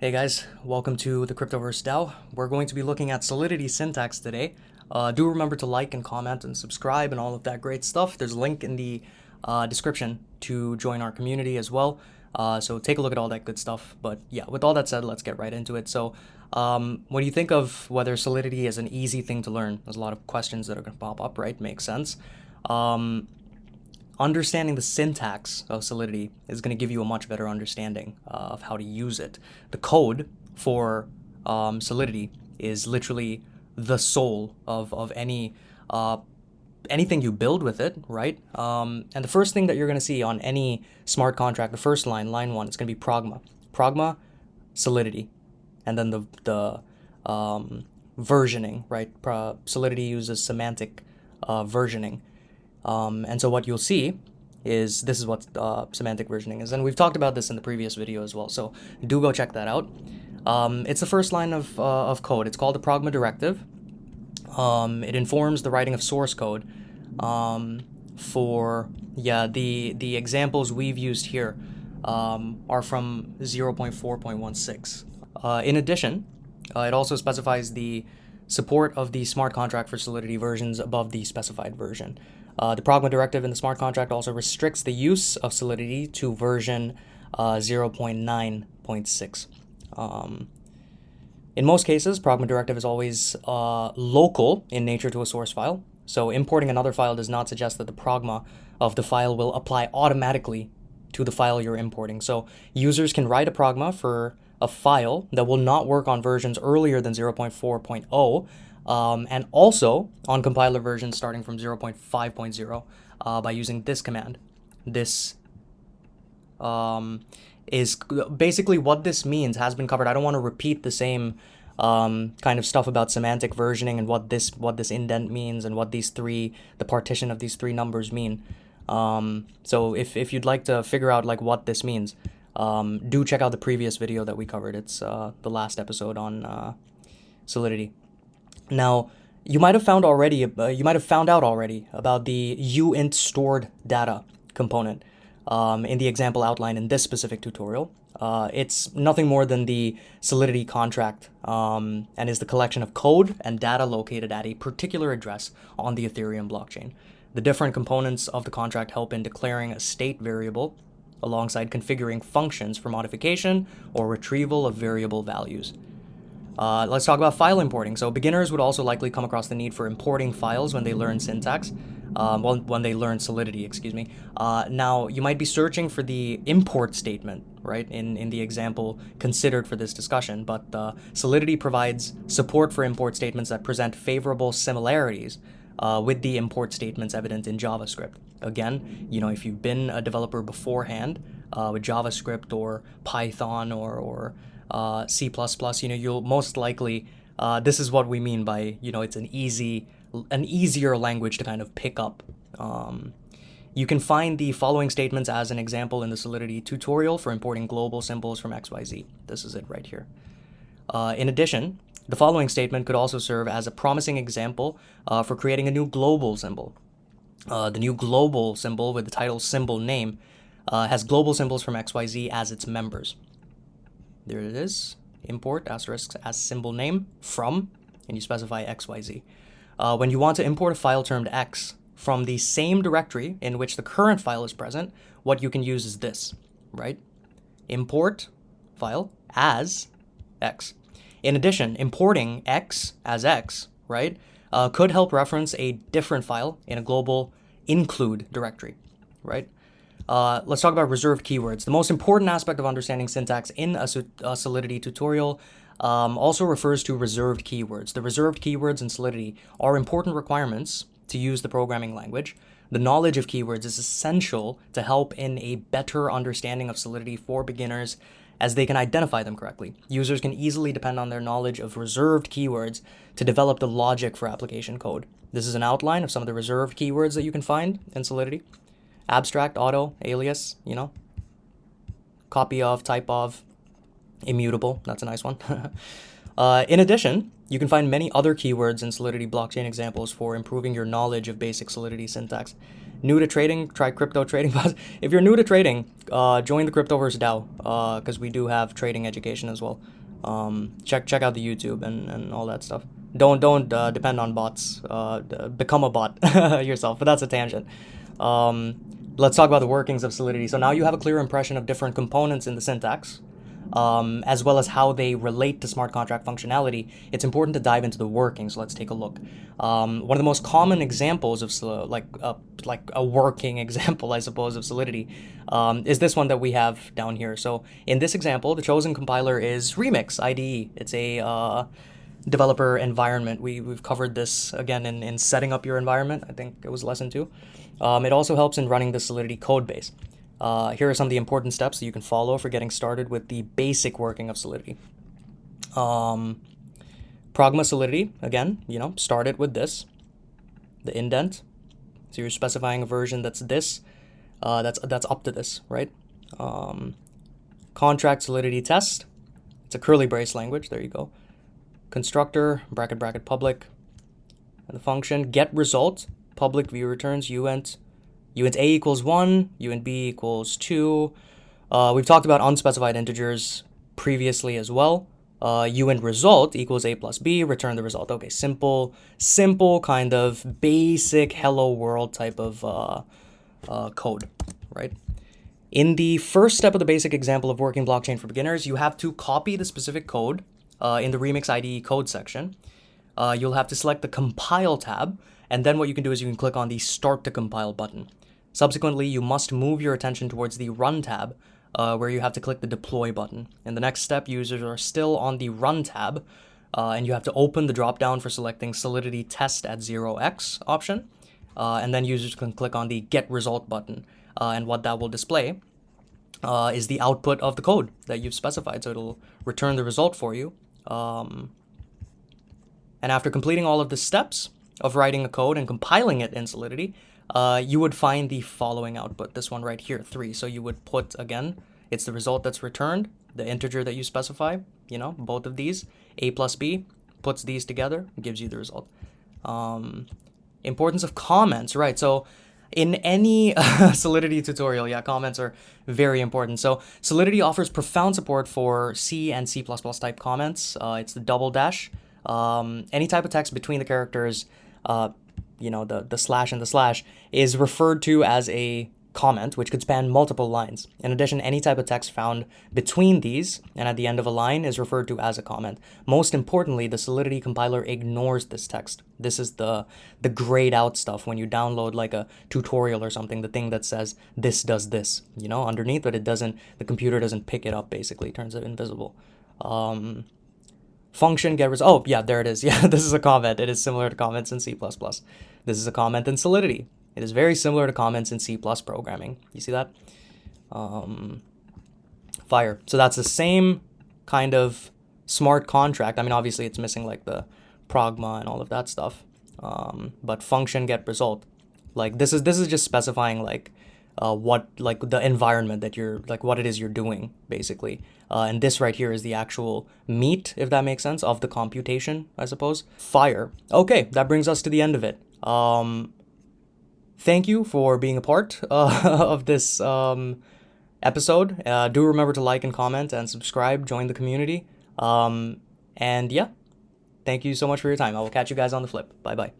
Hey guys, welcome to the Cryptoverse DAO. We're going to be looking at Solidity Syntax today. Do remember to like and comment and subscribe and all of that great stuff. There's a link in the description to join our community as well. So take a look at all that good stuff. But yeah, with all that said, let's get right into it. So what do you think of whether Solidity is an easy thing to learn? There's a lot of questions that are going to pop up, right? Makes sense. Understanding the syntax of Solidity is going to give you a much better understanding of how to use it. The code for Solidity is literally the soul of any anything you build with it, right? And the first thing that you're going to see on any smart contract, the first line, line one, it's going to be Progma Solidity, and then the versioning, right? Solidity uses semantic versioning. And so what you'll see is this is what semantic versioning is. And we've talked about this in the previous video as well. So do go check that out. It's the first line of code. It's called the Progma Directive. It informs the writing of source code for, the examples we've used here are from 0.4.16. In addition, it also specifies the support of the smart contract for Solidity versions above the specified version. The Progma Directive in the smart contract also restricts the use of Solidity to version 0.9.6. In most cases, Progma Directive is always local in nature to a source file, so importing another file does not suggest that the Progma of the file will apply automatically to the file you're importing. So users can write a Progma for a file that will not work on versions earlier than 0.4.0, and also on compiler versions starting from 0.5.0 by using this command. This is basically what this means has been covered. I don't want to repeat the same kind of stuff about semantic versioning and what this indent means and what the partition of these three numbers mean. So if you'd like to figure out like what this means, do check out the previous video that we covered. It's the last episode on Solidity. Now, you might have found out already about the uint stored data component in the example outlined in this specific tutorial. It's nothing more than the Solidity contract and is the collection of code and data located at a particular address on the Ethereum blockchain. The different components of the contract help in declaring a state variable alongside configuring functions for modification or retrieval of variable values. Let's talk about file importing. So beginners would also likely come across the need for importing files when they learn syntax, when they learn Solidity, excuse me. Now, you might be searching for the import statement, right, in the example considered for this discussion, but Solidity provides support for import statements that present favorable similarities with the import statements evident in JavaScript. Again, if you've been a developer beforehand with JavaScript or Python or C++, you'll most likely, this is what we mean by, it's an easier language to kind of pick up. You can find the following statements as an example in the Solidity tutorial for importing global symbols from XYZ. This is it right here. In addition, the following statement could also serve as a promising example for creating a new global symbol. The new global symbol with the title symbol name has global symbols from XYZ as its members. There it is, import asterisk as symbol name from, and you specify XYZ. When you want to import a file termed X from the same directory in which the current file is present, what you can use is this, right? Import file as X. In addition, importing X as X, right, could help reference a different file in a global include directory, right? Let's talk about reserved keywords. The most important aspect of understanding syntax in a Solidity tutorial also refers to reserved keywords. The reserved keywords in Solidity are important requirements to use the programming language. The knowledge of keywords is essential to help in a better understanding of Solidity for beginners, as they can identify them correctly. Users can easily depend on their knowledge of reserved keywords to develop the logic for application code. This is an outline of some of the reserved keywords that you can find in Solidity. Abstract, auto, alias, copy of, type of, immutable, that's a nice one. In addition, you can find many other keywords in Solidity blockchain examples for improving your knowledge of basic Solidity syntax. New to trading, try crypto trading. If you're new to trading, join the Cryptoverse DAO, because we do have trading education as well. Check out the YouTube and all that stuff. Don't depend on bots. Become a bot yourself. But that's a tangent. Let's talk about the workings of Solidity. So now you have a clear impression of different components in the syntax, as well as how they relate to smart contract functionality. It's important to dive into the workings. Let's take a look. One of the most common examples of like a working example, I suppose, of Solidity is this one that we have down here. So in this example, the chosen compiler is Remix IDE. It's a developer environment. We've covered this again in setting up your environment. I think it was lesson 2. It also helps in running the Solidity code base. Here are some of the important steps that you can follow for getting started with the basic working of Solidity. Progma Solidity, again, start it with this, the indent. So you're specifying a version that's this, that's up to this, right? Contract Solidity test. It's a curly brace language. There you go. Constructor, bracket public, and the function get result, public view returns uint A equals 1, uint B equals 2. We've talked about unspecified integers previously as well. Uint result equals A plus B, return the result. Okay, simple kind of basic hello world type of code, right? In the first step of the basic example of working blockchain for beginners, you have to copy the specific code in the Remix IDE code section. You'll have to select the compile tab, and then what you can do is you can click on the start to compile button. Subsequently, you must move your attention towards the run tab, where you have to click the deploy button. In the next step, users are still on the run tab, and you have to open the dropdown for selecting Solidity test at 0x option, and then users can click on the get result button, and what that will display is the output of the code that you've specified. So it'll return the result for you. And after completing all of the steps of writing a code and compiling it in Solidity, you would find the following output, this one right here, 3. So you would put, again, it's the result that's returned, the integer that you specify, both of these, A plus B, puts these together, gives you the result. Importance of comments, right? So in any Solidity tutorial, comments are very important. So Solidity offers profound support for C and C++ type comments. It's the double dash. Any type of text between the characters, the slash and the slash is referred to as a comment, which could span multiple lines. In addition, any type of text found between these and at the end of a line is referred to as a comment. Most importantly, the Solidity compiler ignores this text. This is the grayed out stuff when you download like a tutorial or something, the thing that says this does this, underneath, but the computer doesn't pick it up, basically, turns it invisible. Function get result. Oh, yeah, there it is. Yeah, this is a comment. It is similar to comments in C++. This is a comment in Solidity. It is very similar to comments in C+ programming. You see that? Fire. So that's the same kind of smart contract. I mean, obviously it's missing like the progma and all of that stuff. But function get result. Like this is just specifying like what like the environment that you're like what it is you're doing basically. And this right here is the actual meat, if that makes sense, of the computation, I suppose. Fire. Okay, that brings us to the end of it. Thank you for being a part of this episode. Do remember to like and comment and subscribe, join the community. And yeah, thank you so much for your time. I will catch you guys on the flip. Bye-bye.